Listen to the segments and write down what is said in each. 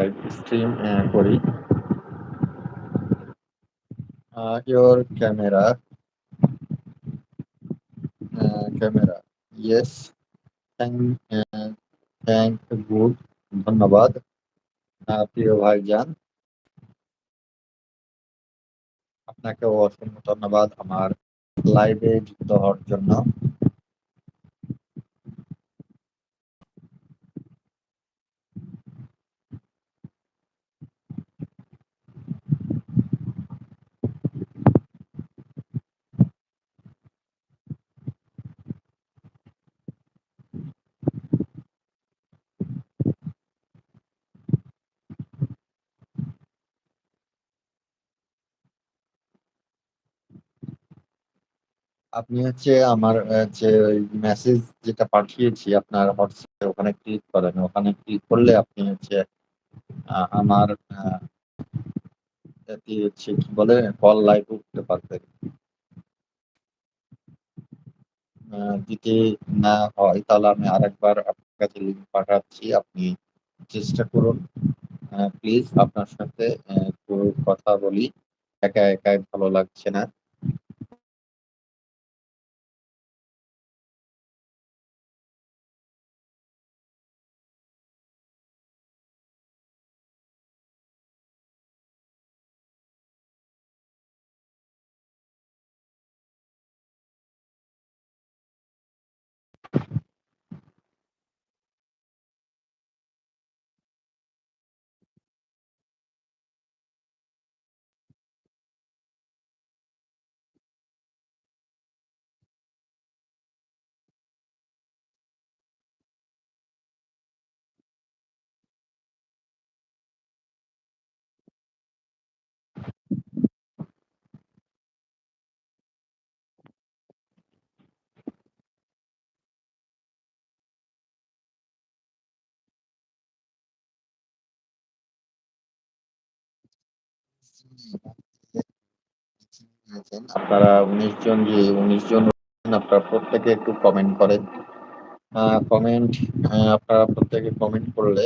Live stream করি। Your camera, yes, thank thank good, ধন্যবাদ। প্রিয় ভাইজান, আপনাকেও অসংখ্য ধন্যবাদ আমার লাইভে যুক্ত হওয়ার জন্য। আপনি হচ্ছে আমার যে মেসেজ যেটা পাঠিয়েছি আপনার হোয়াটসঅ্যাপে, ওখানে ক্লিক করেন। ওখানে ক্লিক করলে আপনি হচ্ছে আমার এটি হচ্ছে কি বলে কল লাইভ উঠতে পারবেন। যদি না হয় তাহলে আমি আরেকবার আপনার কাছে লিঙ্ক পাঠাচ্ছি, আপনি চেষ্টা করুন। প্লিজ আপনার সাথে একটু কথা বলি, একা একাই ভালো লাগছে না। আপনারা 19 জন, যে 19 জন আপনারা প্রত্যেকে একটু কমেন্ট করেন। কমেন্ট আপনারা প্রত্যেকে কমেন্ট করলে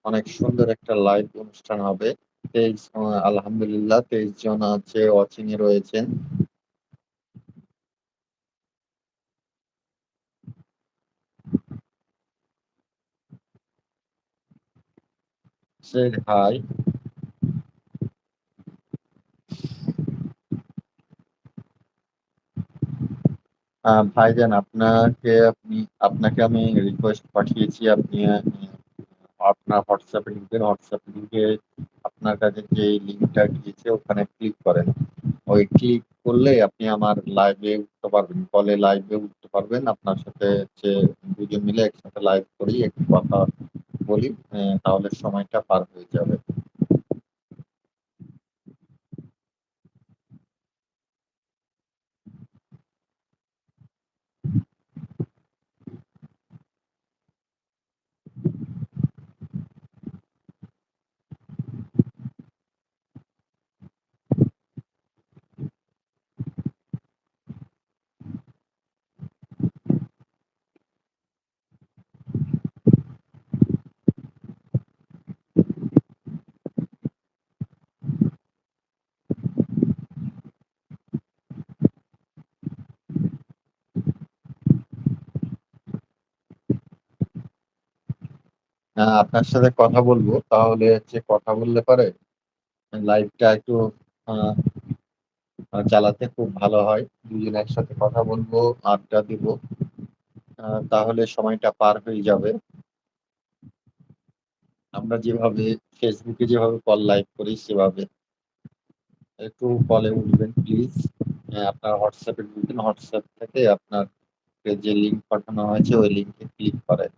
অনেক সুন্দর একটা লাইভ অনুষ্ঠান হবে। 23 আলহামদুলিল্লাহ 23 জন আছে ওয়াচিং এ রয়েছেন। সে হাই। ভাইজান, আপনাকে আমি রিকোয়েস্ট পাঠিয়েছি। আপনি আপনার হোয়াটসঅ্যাপ লিঙ্কে আপনার কাছে যে লিঙ্কটা গিয়েছে ওখানে ক্লিক করেন। ওই ক্লিক করলে আপনি আমার লাইভে উঠতে পারবেন, কলে লাইভে উঠতে পারবেন। আপনার সাথে হচ্ছে দুজন মিলে একসাথে লাইভ করি, একটু কথা বলি, তাহলে সময়টা পার হয়ে যাবে। আপনার সাথে কথা বলবো, তাহলে হচ্ছে কথা বললে পারে লাইভটা একটু আহ, চালাতে খুব ভালো হয়। দুজন একসাথে কথা বলবো, আড্ডা দিব, তাহলে সময়টা পার হয়ে যাবে। আমরা যেভাবে ফেসবুকে যেভাবে কল লাইভ করি সেভাবে একটু কলে উঠবেন প্লিজ। আপনার হোয়াটসঅ্যাপে ঢুকবেন, হোয়াটসঅ্যাপ থেকে আপনার যে লিঙ্ক পাঠানো হয়েছে ওই লিঙ্কে ক্লিক করেন।